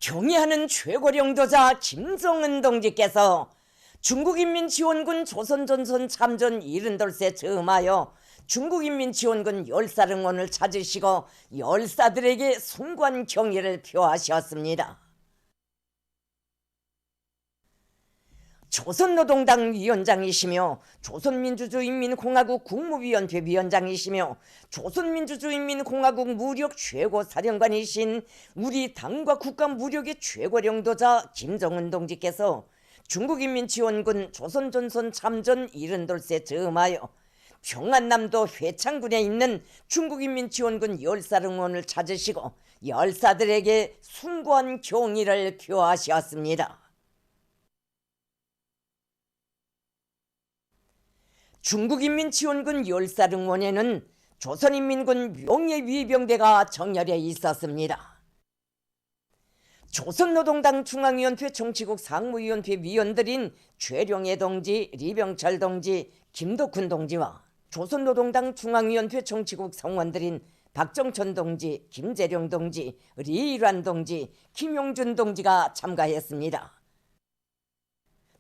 경의하는 최고령도자 김정은 동지께서 중국인민지원군 조선전선 참전 72세 즈음하여 중국인민지원군 열사릉원을 찾으시고 열사들에게 숭고한 경의를 표하셨습니다. 조선노동당 위원장이시며 조선민주주의인민공화국 국무위원회 위원장이시며 조선민주주의인민공화국 무력 최고사령관이신 우리 당과 국가 무력의 최고령도자 김정은 동지께서 중국인민지원군 조선전선 참전 72세 즈음하여 평안남도 회창군에 있는 중국인민지원군 열사릉원을 찾으시고 열사들에게 숭고한 경의를 표하셨습니다. 중국인민지원군 열사릉원에는 조선인민군 명예위병대가 정렬해 있었습니다. 조선노동당 중앙위원회 정치국 상무위원회 위원들인 최룡해 동지, 리병철 동지, 김덕훈 동지와 조선노동당 중앙위원회 정치국 성원들인 박정천 동지, 김재룡 동지, 리일환 동지, 김용준 동지가 참가했습니다.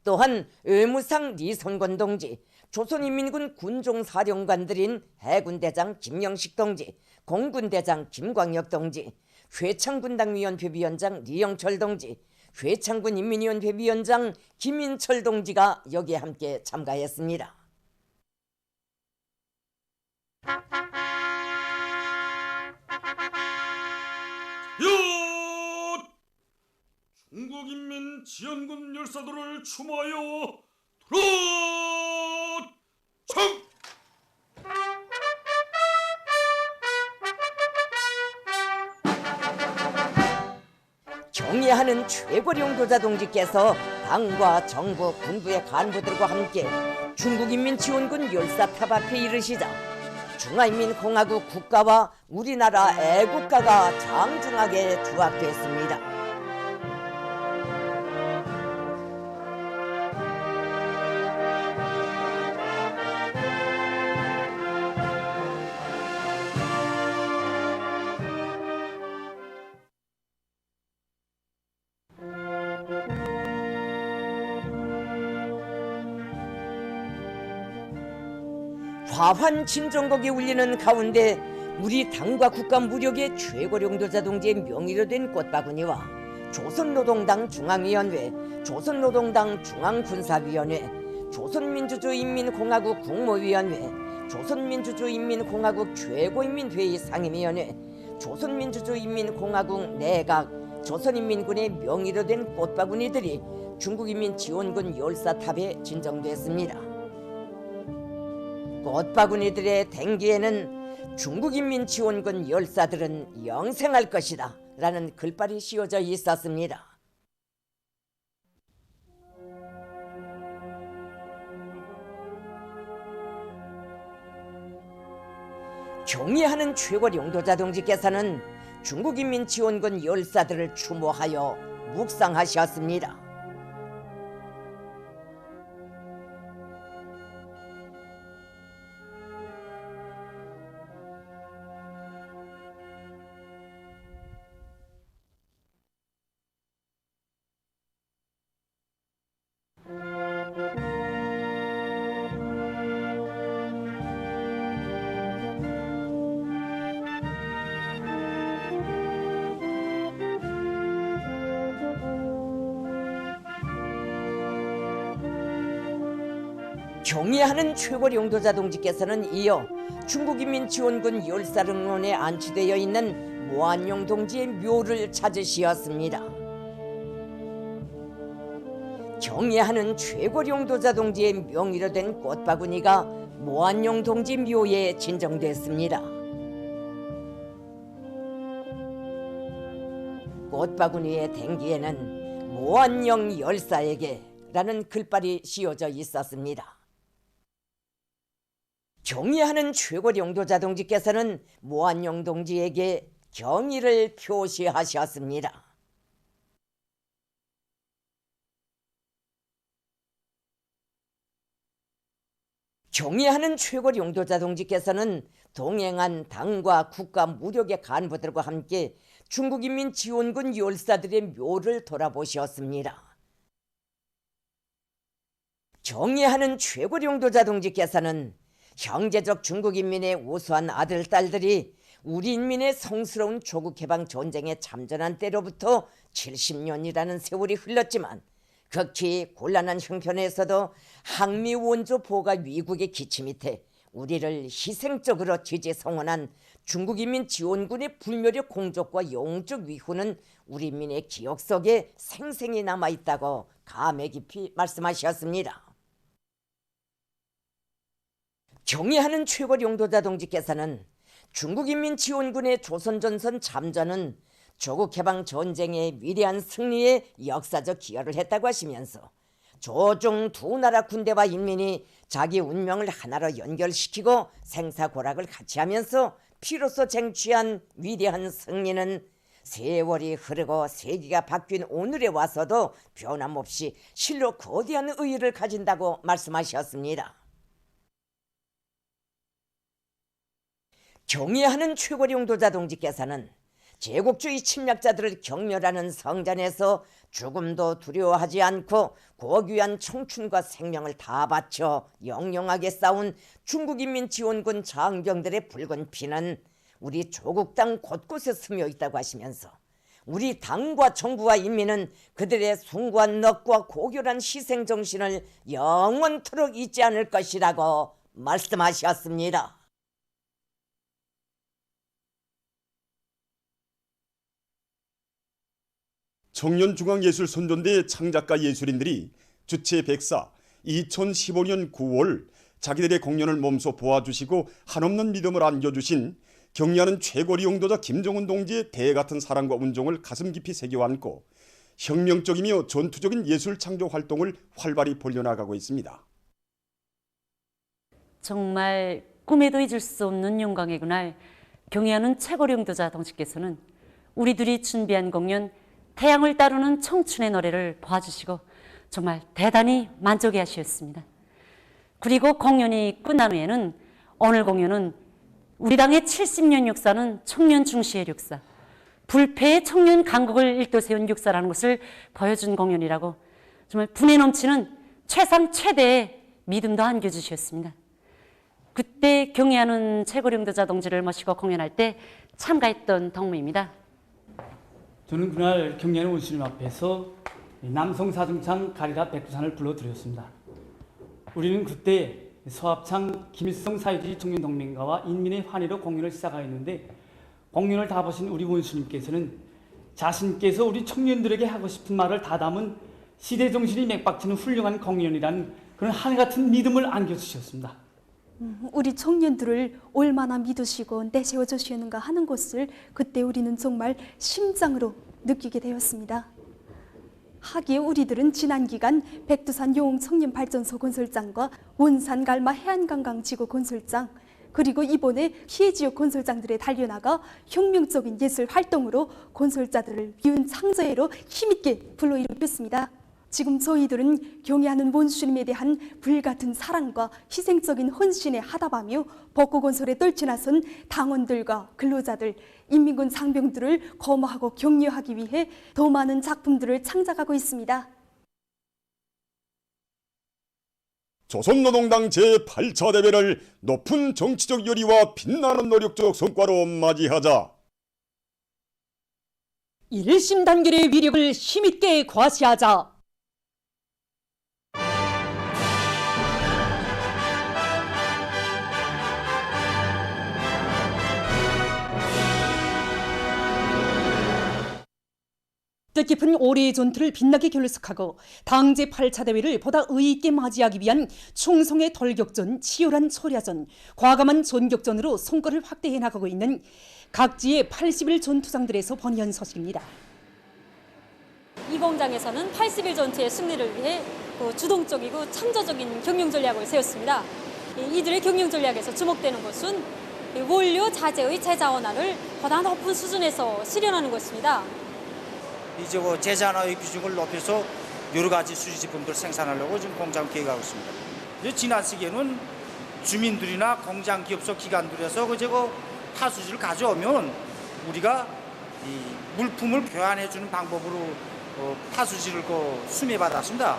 또한 의무상 리선권 동지, 조선인민군 군종사령관들인 해군대장 김영식 동지, 공군대장 김광혁 동지, 회창군당위원회 위원장 리영철 동지, 회창군 인민위원회 위원장 김인철 동지가 여기에 함께 참가했습니다. 중국인민지원군 열사들을 추모하여 들어청! 경의하는 최고령도자 동지께서 당과 정부, 군부의 간부들과 함께 중국인민지원군 열사탑 앞에 이르시자 중화인민공화국 국가와 우리나라 애국가가 장중하게 투합됐습니다. 화환 진정곡이 울리는 가운데 우리 당과 국가 무력의 최고령도자 동지의 명의로 된 꽃바구니와 조선노동당 중앙위원회, 조선노동당 중앙군사위원회, 조선민주주의인민공화국 국무위원회, 조선민주주의인민공화국 최고인민회의 상임위원회, 조선민주주의인민공화국 내각, 조선인민군의 명의로 된 꽃바구니들이 중국인민지원군 열사탑에 진정됐습니다. 꽃바구니들의 댕기에는 중국인민지원군 열사들은 영생할 것이다 라는 글발이 씌워져 있었습니다. 경의하는 최고령도자 동지께서는 중국인민지원군 열사들을 추모하여 묵상하셨습니다. 경의하는 최고령도자 동지께서는 이어 중국인민지원군 열사릉원에 안치되어 있는 모한용 동지의 묘를 찾으시었습니다. 경의하는 최고령도자 동지의 명의로 된 꽃바구니가 모한용 동지 묘에 진정됐습니다. 꽃바구니의 댕기에는 모한용 열사에게 라는 글발이 씌워져 있었습니다. 경의하는 최고령도자 동지께서는 모한용 동지에게 경의를 표시하셨습니다. 경의하는 최고령도자 동지께서는 동행한 당과 국가 무력의 간부들과 함께 중국인민지원군 열사들의 묘를 돌아보셨습니다. 경애하는 최고령도자 동지께서는 형제적 중국인민의 우수한 아들, 딸들이 우리 인민의 성스러운 조국해방 전쟁에 참전한 때로부터 70년이라는 세월이 흘렀지만 극히 곤란한 형편에서도 항미 원조 보가 위국의 기치 밑에 우리를 희생적으로 지지 성원한 중국인민지원군의 불멸의 공적과 영적 위후는 우리 인민의 기억 속에 생생히 남아있다고 감회 깊이 말씀하셨습니다. 경애하는 최고령도자 동지께서는 중국인민지원군의 조선전선 참전은 조국해방 전쟁의 위대한 승리에 역사적 기여를 했다고 하시면서 조종 두 나라 군대와 인민이 자기 운명을 하나로 연결시키고 생사고락을 같이 하면서 피로써 쟁취한 위대한 승리는 세월이 흐르고 세기가 바뀐 오늘에 와서도 변함없이 실로 거대한 의의를 가진다고 말씀하셨습니다. 경애하는 최고령도자 동지께서는 제국주의 침략자들을 경멸하는 성전에서 죽음도 두려워하지 않고 고귀한 청춘과 생명을 다 바쳐 영영하게 싸운 중국인민지원군 장병들의 붉은 피는 우리 조국 땅 곳곳에 스며 있다고 하시면서 우리 당과 정부와 인민은 그들의 숭고한 넋과 고결한 희생정신을 영원토록 잊지 않을 것이라고 말씀하셨습니다. 청년중앙예술선전대 창작가 예술인들이 주체 백사 2015년 9월 자기들의 공연을 몸소 보아주시고 한없는 믿음을 안겨주신 경애하는 최고령도자 김정은 동지의 대같은 사랑과 운종을 가슴 깊이 새겨안고 혁명적이며 전투적인 예술 창조 활동을 활발히 벌려나가고 있습니다. 정말 꿈에도 잊을 수 없는 영광의 그날, 경애하는 최고령도자 동지께서는 우리들이 준비한 공연 태양을 따르는 청춘의 노래를 봐주시고 정말 대단히 만족해 하셨습니다. 그리고 공연이 끝난 후에는 오늘 공연은 우리 당의 70년 역사는 청년 중시의 역사, 불패의 청년 강국을 일떠세운 역사라는 것을 보여준 공연이라고 정말 분에 넘치는 최상 최대의 믿음도 안겨주셨습니다. 그때 경애하는 최고령도자 동지를 모시고 공연할 때 참가했던 동무입니다. 저는 그날 경애하는 원수님 앞에서 남성사중창 가리라 백두산을 불러드렸습니다. 우리는 그때 서합창 김일성 사회주의 청년동맹가와 인민의 환희로 공연을 시작하였는데 공연을 다 보신 우리 원수님께서는 자신께서 우리 청년들에게 하고 싶은 말을 다 담은 시대정신이 맥박치는 훌륭한 공연이라는 그런 하늘같은 믿음을 안겨주셨습니다. 우리 청년들을 얼마나 믿으시고 내세워 주시는가 하는 것을 그때 우리는 정말 심장으로 느끼게 되었습니다. 하기에 우리들은 지난 기간 백두산 용흥청년발전소 건설장과 원산 갈마 해안관광지구 건설장, 그리고 이번에 피해 지역 건설장들에 달려나가 혁명적인 예술 활동으로 건설자들을 비운 창조회로 힘있게 불러일으켰습니다. 지금 저희들은 경애하는 원수님에 대한 불같은 사랑과 희생적인 헌신에 하답하며 벚꽃건설에 떨쳐나선 당원들과 근로자들, 인민군 장병들을 거머하고 격려하기 위해 더 많은 작품들을 창작하고 있습니다. 조선노동당 제8차 대회를 높은 정치적 열의와 빛나는 노력적 성과로 맞이하자. 일심단결의 위력을 힘있게 과시하자. 뜻깊은 올해의 전투를 빛나게 결석하고 당 제8차 대회를 보다 의의있게 맞이하기 위한 충성의 돌격전, 치열한 초려전, 과감한 전격전으로 성과를 확대해 나가고 있는 각지의 80일 전투장들에서 번이한 소식입니다. 이 공장에서는 80일 전투의 승리를 위해 주동적이고 창조적인 경영 전략을 세웠습니다. 이들의 경영 전략에서 주목되는 것은 원료 자재의 재자원화를 보다 높은 수준에서 실현하는 것입니다. 이제 제자나의 비중을 높여서 여러 가지 수지제품들 생산하려고 지금 공장 계획하고 있습니다. 지난 시기에는 주민들이나 공장 기업소 기관들에서 타수지를 가져오면 우리가 이 물품을 교환해주는 방법으로 파수지를 수매받았습니다.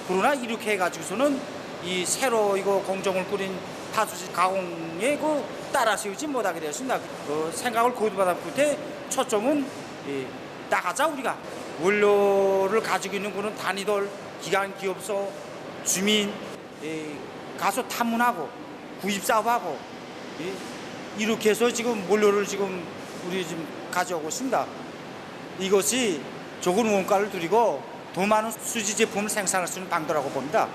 그러나 이렇게 해가지고서는 이 새로 이거 공정을 꾸린 파수지 가공에 따라 세우지 못하게 되었습니다. 생각을 거듭하다 끝에 초점은 나가자 우리가 원료를 가지고 있는 그런 단위들, 기관 기업소, 주민 가서 탐문하고 구입 사업하고 이렇게 해서 지금 원료를 지금 우리 지금 가져오고 있습니다. 이것이 적은 원가를 줄이고 더 많은 수지 제품을 생산할 수 있는 방도라고 봅니다.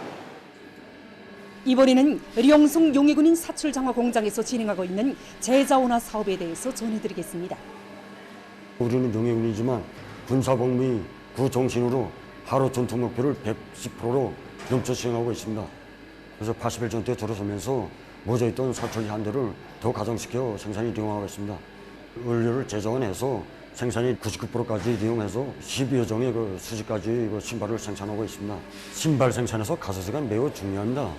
이번에는 령송 용해군인 사출장화 공장에서 진행하고 있는 제자원화 사업에 대해서 전해드리겠습니다. 우리는 용해군이지만 군사복무 구 정신으로 하루 전투 목표를 110%로 넘쳐 수행하고 있습니다. 그래서 80일 전투에 들어서면서 멎어있던 사철 한대를 더 가정시켜 생산이 이용하고 있습니다. 원료를 재정원해서 생산이 99%까지 이용해서 12여 종의 수지까지 신발을 생산하고 있습니다. 신발 생산에서 가소제가 매우 중요합니다.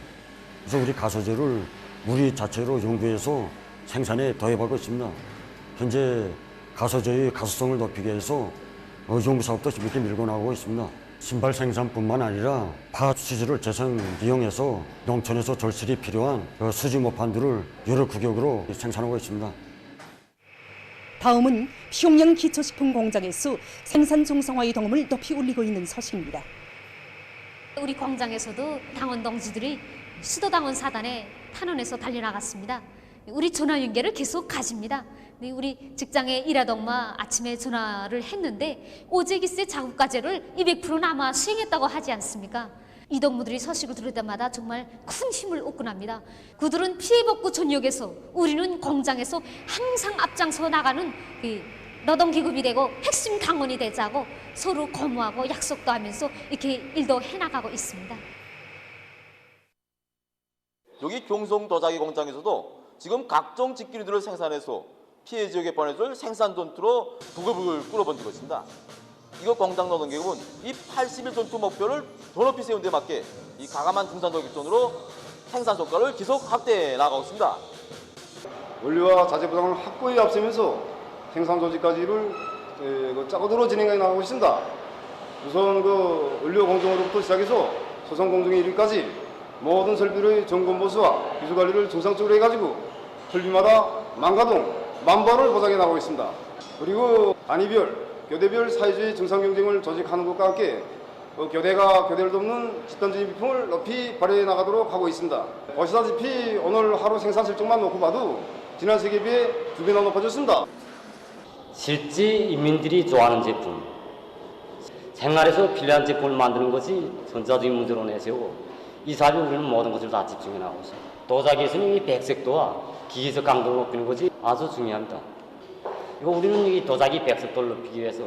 그래서 우리 가소제를 우리 자체로 연구해서 생산에 더해가고 있습니다. 현재 가소제의 가소성을 높이기 위해서 연구 사업도 재밌게 밀고 나가고 있습니다. 신발 생산뿐만 아니라 파수지를 재생 이용해서 농촌에서 절실히 필요한 수지 모판들을 여러 규격으로 생산하고 있습니다. 다음은 평양 기초식품 공장에서 생산 정상화의 덕음을 높이 올리고 있는 소식입니다. 우리 공장에서도 당원 동지들이 수도당원 사단에 탄원해서 달려나갔습니다. 우리 전화 연결을 계속 가집니다. 우리 직장에 일하던마 아침에 전화를 했는데 오재기세 자국과제를 200% 아마 수행했다고 하지 않습니까? 이 동무들이 소식을 들을 때마다 정말 큰 힘을 얻곤 합니다. 그들은 피해복구 전역에서 우리는 공장에서 항상 앞장서 나가는 노동기급이 되고 핵심 당원이 되자고 서로 고무하고 약속도 하면서 이렇게 일도 해나가고 있습니다. 여기 경성 도자기 공장에서도 지금 각종 직기류들을 생산해서 피해 지역에 보내줄 생산 전투로 부글부글 끓어본지고 있습니다. 이거 공장 노동계급은 이 80일 전투 목표를 더 높이 세운 데 맞게 이 가감한 중산도 격전으로 생산 성과를 계속 확대해 나가고 있습니다. 원료와 자재 보상을 확고히 앞세면서 생산 조직까지를 짜고들어 진행해 나가고 있습니다. 우선 원료 공정으로부터 시작해서 소송 공정에 이르기까지 모든 설비의 점검 보수와 기술 관리를 정상적으로 해가지고 설비마다 만가동 만발을 보장해 나가고 있습니다. 그리고 단위별 교대별 사회주의 정상 경쟁을 조직하는 것과 함께 교대가 교대를 돕는 집단적인 비평을 높이 발휘해 나가도록 하고 있습니다. 보시다시피 오늘 하루 생산 실적만 놓고 봐도 지난 세기에 비해 2배나 높아졌습니다. 실제 인민들이 좋아하는 제품, 생활에서 필요한 제품을 만드는 것이 전자적인 문제로 내세우고 이 사업에 우리는 모든 것을 다 집중해 나가고 있습니다. 도자기에서는 이 백색도와 기계적 강도를 높이는 것이 아주 중요합니다. 이거 우리는 이 도자기 백색도를 높이기 위해서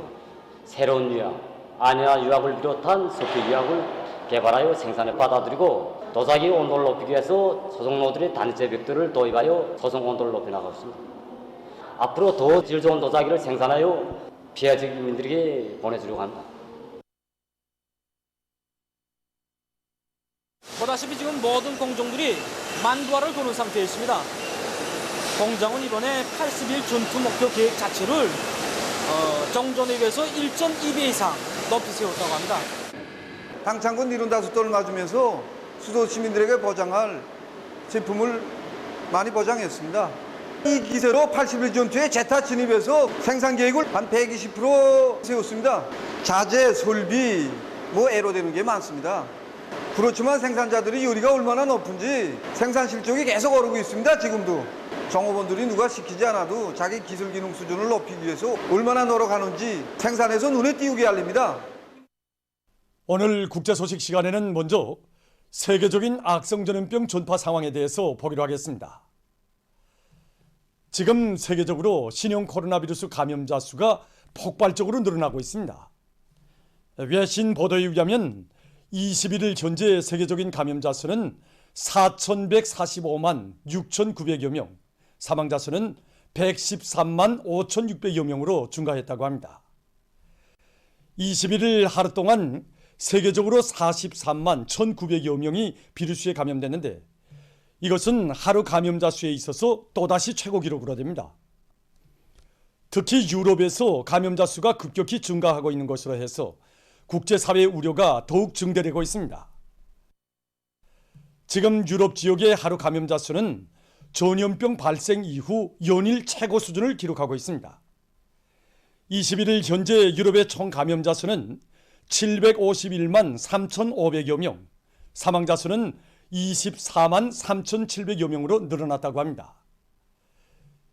새로운 유약, 안야 유약을 비롯한 석유 유약을 개발하여 생산에 받아들이고 도자기 온도를 높이기 위해서 소송노들의 단위제 벽돌을 도입하여 소송 온도를 높여 나가고 있습니다. 앞으로 더 질 좋은 도자기를 생산하여 피해 지역 인민들에게 보내주려고 합니다. 보다시피 지금 모든 공정들이 만두화를 도는 상태에 있습니다. 공장은 이번에 80일 전투 목표 계획 자체를 정전에 비해서 1.2배 이상 높이 세웠다고 합니다. 당창군 이룬다 수도를 놔주면서 수도 시민들에게 보장할 제품을 많이 보장했습니다. 이 기세로 80일 전투에 재타 진입해서 생산 계획을 한 120% 세웠습니다. 자재, 설비, 애로되는 게 많습니다. 그렇지만 생산자들이 요리가 얼마나 높은지 생산 실적이 계속 오르고 있습니다. 지금도 종업원들이 누가 시키지 않아도 자기 기술 기능 수준을 높이기 위해서 얼마나 노력하는지 생산해서 눈에 띄우게 알립니다. 오늘 국제 소식 시간에는 먼저 세계적인 악성 전염병 전파 상황에 대해서 보기로 하겠습니다. 지금 세계적으로 신형 코로나 바이러스 감염자 수가 폭발적으로 늘어나고 있습니다. 외신 보도에 의하면 21일 현재 세계적인 감염자 수는 4,145만 6,900여 명, 사망자 수는 113만 5,600여 명으로 증가했다고 합니다. 21일 하루 동안 세계적으로 43만 1,900여 명이 비루스에 감염됐는데 이것은 하루 감염자 수에 있어서 또다시 최고 기록으로 됩니다. 특히 유럽에서 감염자 수가 급격히 증가하고 있는 것으로 해서 국제사회의 우려가 더욱 증대되고 있습니다. 지금 유럽 지역의 하루 감염자 수는 전염병 발생 이후 연일 최고 수준을 기록하고 있습니다. 21일 현재 유럽의 총 감염자 수는 751만 3,500여 명, 사망자 수는 24만 3,700여 명으로 늘어났다고 합니다.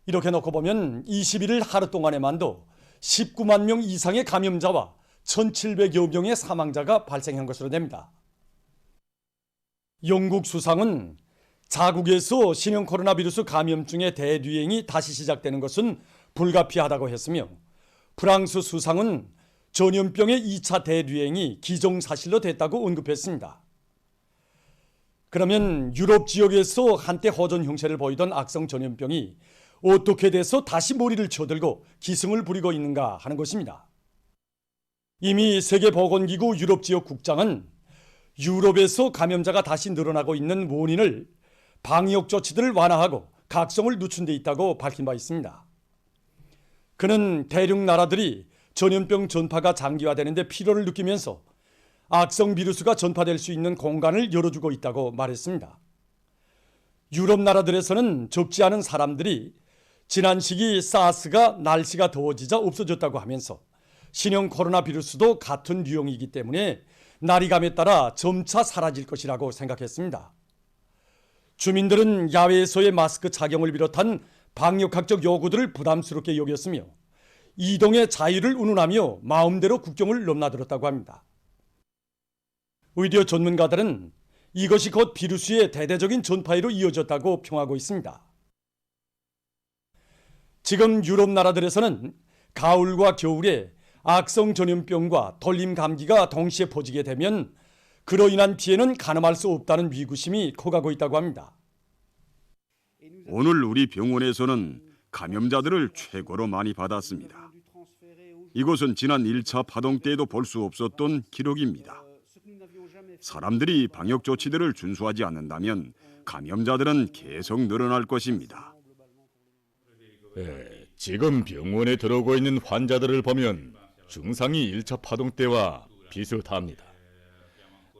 이렇게 놓고 보면 21일 하루 동안에만도 19만 명 이상의 감염자와 1,700여 명의 사망자가 발생한 것으로 됩니다. 영국 수상은 자국에서 신형 코로나 비루스 감염증의 대유행이 다시 시작되는 것은 불가피하다고 했으며, 프랑스 수상은 전염병의 2차 대유행이 기정사실로 됐다고 언급했습니다. 그러면 유럽 지역에서 한때 호전 형세를 보이던 악성 전염병이 어떻게 돼서 다시 머리를 쳐들고 기승을 부리고 있는가 하는 것입니다. 이미 세계보건기구 유럽 지역 국장은 유럽에서 감염자가 다시 늘어나고 있는 원인을 방역 조치들을 완화하고 각성을 늦춘 데 있다고 밝힌 바 있습니다. 그는 대륙 나라들이 전염병 전파가 장기화되는 데 필요를 느끼면서 악성 비루스가 전파될 수 있는 공간을 열어주고 있다고 말했습니다. 유럽 나라들에서는 적지 않은 사람들이 지난 시기 사스가 날씨가 더워지자 없어졌다고 하면서 신형 코로나 비루스도 같은 유형이기 때문에 날이 감에 따라 점차 사라질 것이라고 생각했습니다. 주민들은 야외에서의 마스크 착용을 비롯한 방역학적 요구들을 부담스럽게 여겼으며 이동의 자유를 운운하며 마음대로 국경을 넘나들었다고 합니다. 의료 전문가들은 이것이 곧 비루스의 대대적인 전파로 이어졌다고 평하고 있습니다. 지금 유럽 나라들에서는 가을과 겨울에 악성 전염병과 돌림 감기가 동시에 퍼지게 되면 그로 인한 피해는 가늠할 수 없다는 위구심이 커가고 있다고 합니다. 오늘 우리 병원에서는 감염자들을 최고로 많이 받았습니다. 이것은 지난 1차 파동 때에도 볼 수 없었던 기록입니다. 사람들이 방역 조치들을 준수하지 않는다면 감염자들은 계속 늘어날 것입니다. 지금 병원에 들어오고 있는 환자들을 보면 증상이 1차 파동 때와 비슷합니다.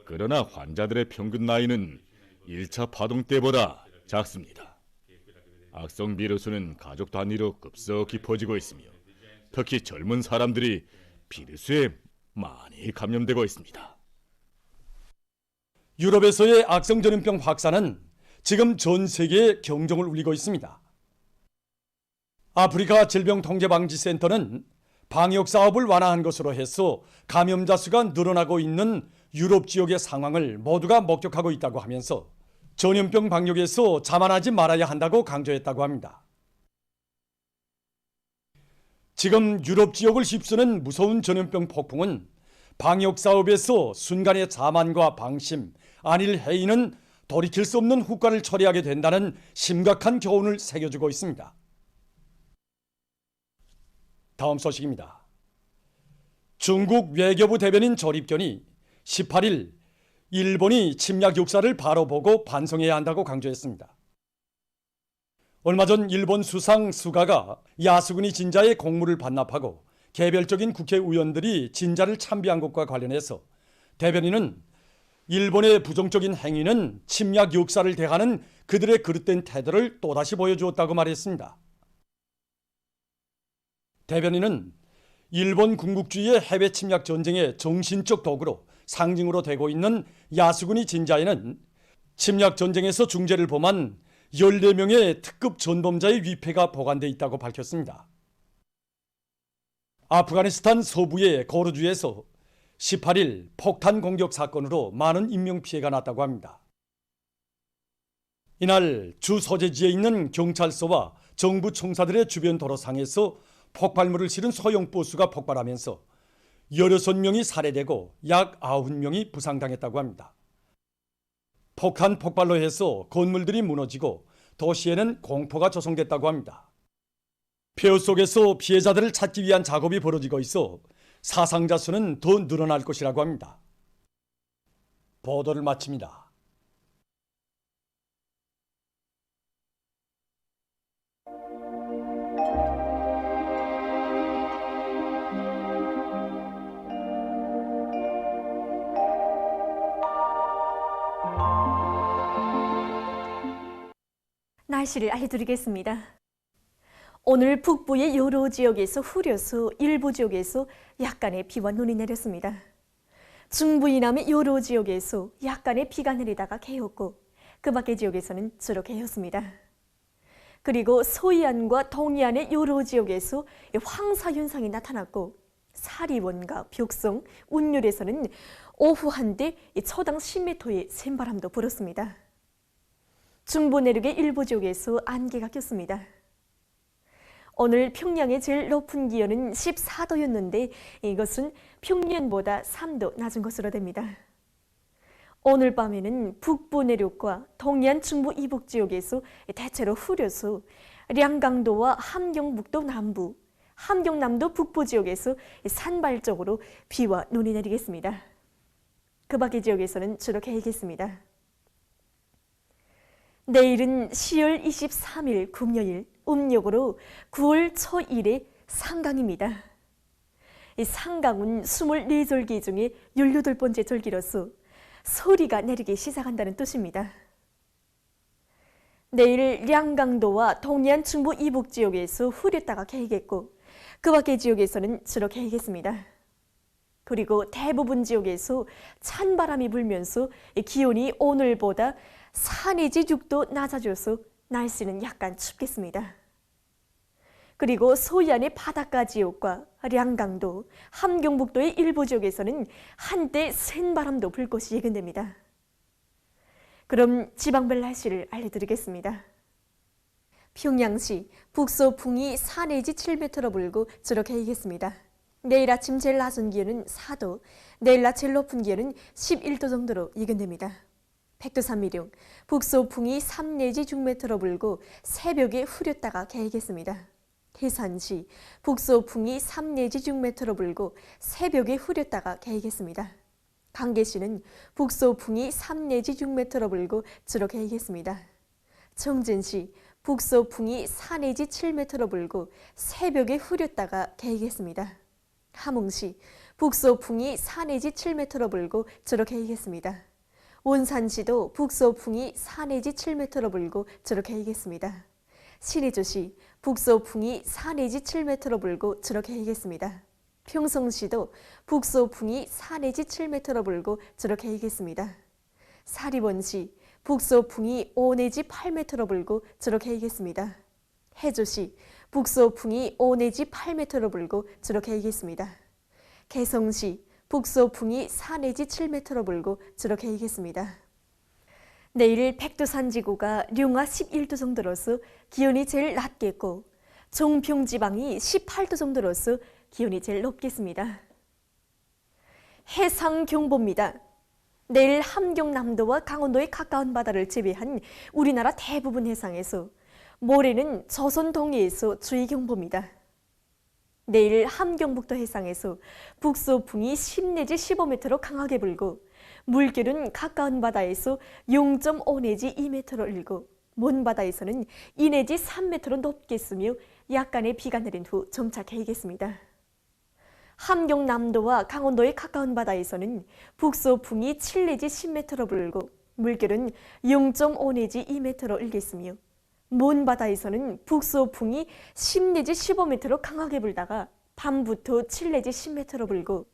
그러나 환자들의 평균 나이는 1차 파동 때보다 작습니다. 악성 비루스는 가족 단위로 급속히 퍼지고 있으며 특히 젊은 사람들이 비루스에 많이 감염되고 있습니다. 유럽에서의 악성 전염병 확산은 지금 전 세계에 경종을 울리고 있습니다. 아프리카 질병통제방지센터는 방역 사업을 완화한 것으로 해서 감염자 수가 늘어나고 있는 유럽 지역의 상황을 모두가 목격하고 있다고 하면서 전염병 방역에서 자만하지 말아야 한다고 강조했다고 합니다. 지금 유럽 지역을 휩쓰는 무서운 전염병 폭풍은 방역 사업에서 순간의 자만과 방심, 안일 해이는 돌이킬 수 없는 후과를 초래하게 된다는 심각한 교훈을 새겨주고 있습니다. 다음 소식입니다. 중국 외교부 대변인 조립견이 18일 일본이 침략 역사를 바로 보고 반성해야 한다고 강조했습니다. 얼마 전 일본 수상 수가가 야스구니 진자의 공물을 반납하고 개별적인 국회의원들이 진자를 참배한 것과 관련해서 대변인은 일본의 부정적인 행위는 침략 역사를 대하는 그들의 그릇된 태도를 또다시 보여주었다고 말했습니다. 대변인은 일본 군국주의의 해외 침략 전쟁의 정신적 도구로 상징으로 되고 있는 야스구니 진자에는 침략 전쟁에서 중재를 범한 14명의 특급 전범자의 위패가 보관돼 있다고 밝혔습니다. 아프가니스탄 서부의 고르주에서 18일 폭탄 공격 사건으로 많은 인명피해가 났다고 합니다. 이날 주 소재지에 있는 경찰서와 정부 청사들의 주변 도로상에서 폭발물을 실은 소형 버스가 폭발하면서 16명이 살해되고 약 90명이 부상당했다고 합니다. 폭탄 폭발로 해서 건물들이 무너지고 도시에는 공포가 조성됐다고 합니다. 폐허 속에서 피해자들을 찾기 위한 작업이 벌어지고 있어 사상자 수는 더 늘어날 것이라고 합니다. 보도를 마칩니다. 날씨를 알려드리겠습니다. 오늘 북부의 여러 지역에서 흐려서 일부 지역에서 약간의 비와 눈이 내렸습니다. 중부 이남의 여러 지역에서 약간의 비가 내리다가 개었고 그 밖의 지역에서는 주로 개었습니다. 그리고 서해안과 동해안의 여러 지역에서 황사 현상이 나타났고 사리원과 벽성, 운율에서는 오후 한때 초당 10m의 센바람도 불었습니다. 중부 내륙의 일부 지역에서 안개가 꼈습니다. 오늘 평양의 제일 높은 기온은 14도였는데 이것은 평년보다 3도 낮은 것으로 됩니다. 오늘 밤에는 북부 내륙과 동해안 중부 이북 지역에서 대체로 흐려서 량강도와 함경북도 남부, 함경남도 북부 지역에서 산발적으로 비와 눈이 내리겠습니다. 그 밖의 지역에서는 주로 개겠습니다. 내일은 10월 23일 금요일, 음력으로 9월 초일의 상강입니다. 이 상강은 24절기 중에 18번째 절기로서 서리가 내리기 시작한다는 뜻입니다. 내일 량강도와 동해안 중부 이북 지역에서 흐렸다가 개겠고 그 밖의 지역에서는 주로 개겠습니다. 그리고 대부분 지역에서 찬바람이 불면서 기온이 오늘보다 4 내지 6도 낮아져서 날씨는 약간 춥겠습니다. 그리고 서해안의 바닷가 지역과 량강도, 함경북도의 일부 지역에서는 한때 센 바람도 불 것이 예견됩니다. 그럼 지방별 날씨를 알려드리겠습니다. 평양시 북서풍이 4 내지 7m로 불고 주로 개이겠습니다. 내일 아침 제일 낮은 기온은 4도, 내일 낮 제일 높은 기온은 11도 정도로 예견됩니다. 백두산미령 북서풍이 3 내지 6m로 불고 새벽에 흐렸다가 개이겠습니다. 해산시 북서풍이 3 내지 6m로 불고 새벽에 흐렸다가 개이겠습니다. 강계시는 북서풍이 3 내지 6m로 불고 주로 개이겠습니다. 청진시 북서풍이 4 내지 7m로 불고 새벽에 흐렸다가 개이겠습니다. 함흥시 북서풍이 4 내지 7m로 불고 주로 개이겠습니다. 원산시도 북서풍이 4 내지 7m로 불고 주로 개이겠습니다. 신의주시 북서풍이 4 내지 7m로 불고 주로 개이겠습니다. 평성시도 북서풍이 4 내지 7m로 불고 주로 개이겠습니다. 사리원시 북서풍이 5 내지 8m로 불고 주로 개이겠습니다. 해주시 북서풍이 5 내지 8m로 불고 주로 개이겠습니다. 개성시 북서풍이 4 내지 7m로 불고 주로 개이겠습니다. 내일 백두산 지구가 룡화 11도 정도로서 기온이 제일 낮겠고 종평지방이 18도 정도로서 기온이 제일 높겠습니다. 해상경보입니다. 내일 함경남도와 강원도의 가까운 바다를 제외한 우리나라 대부분 해상에서 모레는 조선 동해에서 주의경보입니다. 내일 함경북도 해상에서 북서풍이 10 내지 15m로 강하게 불고 물결은 가까운 바다에서 0.5 내지 2m로 일고 먼 바다에서는 2 내지 3m로 높겠으며 약간의 비가 내린 후 점차 개이겠습니다. 함경남도와 강원도의 가까운 바다에서는 북서풍이 7 내지 10m로 불고 물결은 0.5 내지 2m로 일겠으며 먼 바다에서는 북서풍이 10 내지 15m로 강하게 불다가 밤부터 7 내지 10m로 불고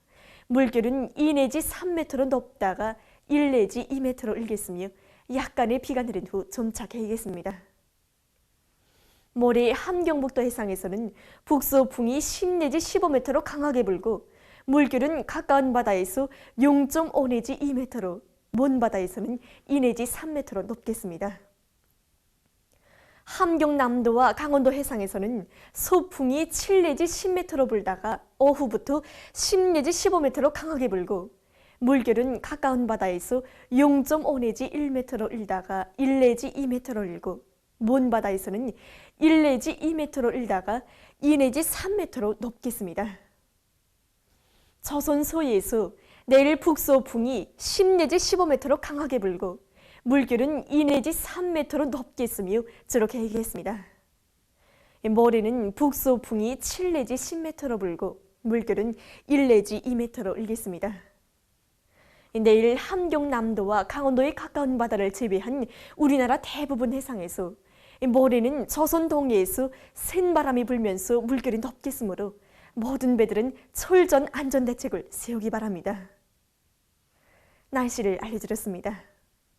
물결은 2 내지 3m로 높다가 1 내지 2m로 일겠으며 약간의 비가 내린 후 점차 개이겠습니다. 모레 함경북도 해상에서는 북서풍이 10 내지 15m로 강하게 불고 물결은 가까운 바다에서 0.5 내지 2m로 먼 바다에서는 2 내지 3m로 높겠습니다. 함경남도와 강원도 해상에서는 소풍이 7 내지 10m로 불다가 오후부터 10 내지 15m로 강하게 불고 물결은 가까운 바다에서 0.5 내지 1m로 일다가 1 내지 2m로 일고 먼 바다에서는 1 내지 2m로 일다가 2 내지 3m로 높겠습니다. 조선 서해에서 내일 북서풍이 10 내지 15m로 강하게 불고 물결은 2 내지 3m로 높겠으며 주로 개이겠습니다. 모레는 북서풍이 7 내지 10m로 불고 물결은 1 내지 2m로 일겠습니다. 내일 함경남도와 강원도의 가까운 바다를 제외한 우리나라 대부분 해상에서 모레는 조선 동해에서 센 바람이 불면서 물결이 높겠으므로 모든 배들은 철전 안전 대책을 세우기 바랍니다. 날씨를 알려드렸습니다.